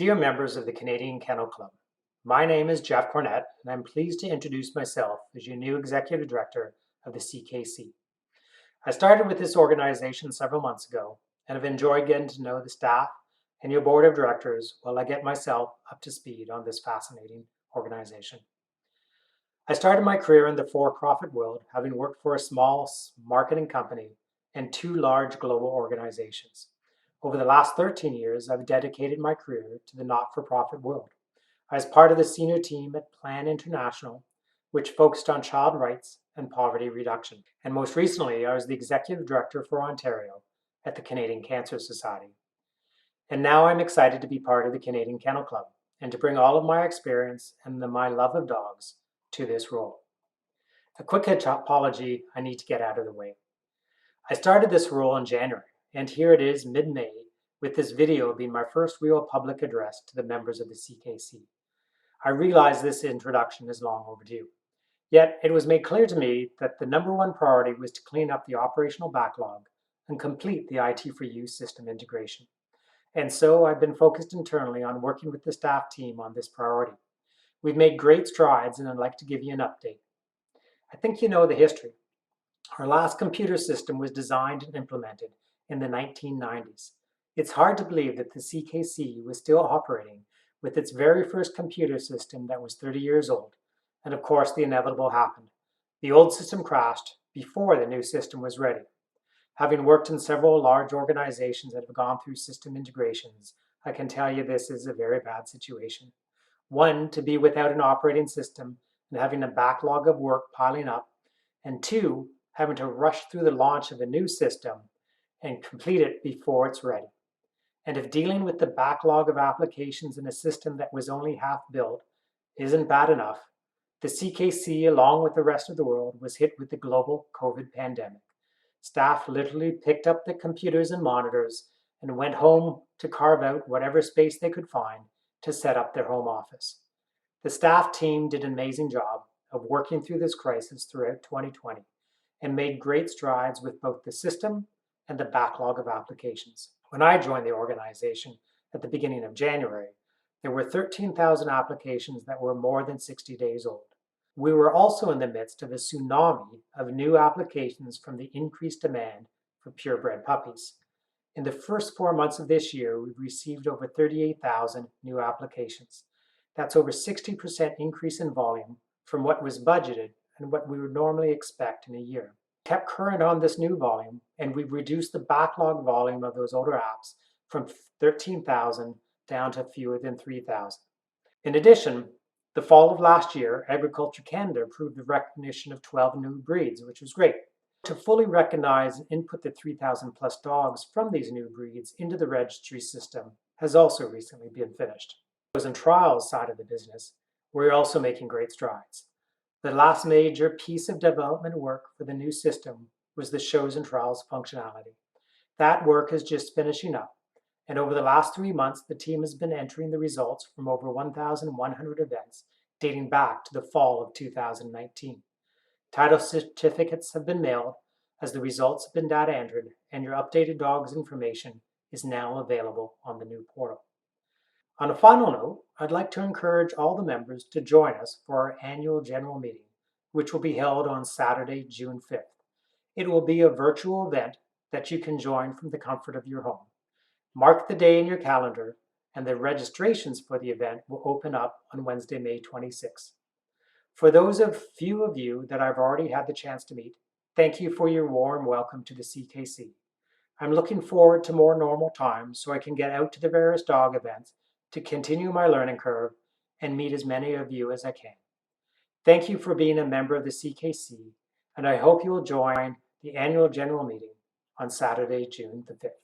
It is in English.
Dear members of the Canadian Kennel Club, my name is Jeff Cornett, and I'm pleased to introduce myself as your new Executive Director of the CKC. I started with this organization several months ago and have enjoyed getting to know the staff and your board of directors while I get myself up to speed on this fascinating organization. I started my career in the for-profit world, having worked for a small marketing company and two large global organizations. Over the last 13 years, I've dedicated my career to the not-for-profit world. I was part of the senior team at Plan International, which focused on child rights and poverty reduction. And most recently, I was the Executive Director for Ontario at the Canadian Cancer Society. And now I'm excited to be part of the Canadian Kennel Club and to bring all of my experience and my love of dogs to this role. A quick apology I need to get out of the way. I started this role in January, and here it is mid-May, with this video being my first real public address to the members of the CKC. I realize this introduction is long overdue. Yet it was made clear to me that the number one priority was to clean up the operational backlog and complete the IT4U system integration. And so I've been focused internally on working with the staff team on this priority. We've made great strides, and I'd like to give you an update. I think you know the history. Our last computer system was designed and implemented in the 1990s. It's hard to believe that the CKC was still operating with its very first computer system that was 30 years old. And of course, the inevitable happened. The old system crashed before the new system was ready. Having worked in several large organizations that have gone through system integrations, I can tell you this is a very bad situation. One, to be without an operating system and having a backlog of work piling up, and two, having to rush through the launch of a new system and complete it before it's ready. And if dealing with the backlog of applications in a system that was only half built isn't bad enough, the CKC, along with the rest of the world, was hit with the global COVID pandemic. Staff literally picked up the computers and monitors and went home to carve out whatever space they could find to set up their home office. The staff team did an amazing job of working through this crisis throughout 2020 and made great strides with both the system and the backlog of applications. When I joined the organization at the beginning of January, there were 13,000 applications that were more than 60 days old. We were also in the midst of a tsunami of new applications from the increased demand for purebred puppies. In the first 4 months of this year, we've received over 38,000 new applications. That's over 60% increase in volume from what was budgeted and what we would normally expect in a year. We kept current on this new volume, and we've reduced the backlog volume of those older apps from 13,000 down to fewer than 3,000. In addition, the fall of last year, Agriculture Canada approved the recognition of 12 new breeds, which was great. To fully recognize and input the 3,000 plus dogs from these new breeds into the registry system has also recently been finished. In trials side of the business, we're also making great strides. The last major piece of development work for the new system was the shows and trials functionality. That work is just finishing up, and over the last 3 months, the team has been entering the results from over 1,100 events dating back to the fall of 2019. Title certificates have been mailed as the results have been data entered, and your updated dog's information is now available on the new portal. On a final note, I'd like to encourage all the members to join us for our annual general meeting, which will be held on Saturday, June 5th. It will be a virtual event that you can join from the comfort of your home. Mark the day in your calendar, and the registrations for the event will open up on Wednesday, May 26th. For those few of you that I've already had the chance to meet, thank you for your warm welcome to the CKC. I'm looking forward to more normal times so I can get out to the various dog events to continue my learning curve and meet as many of you as I can. Thank you for being a member of the CKC, and I hope you will join the annual general meeting on Saturday, June the 5th.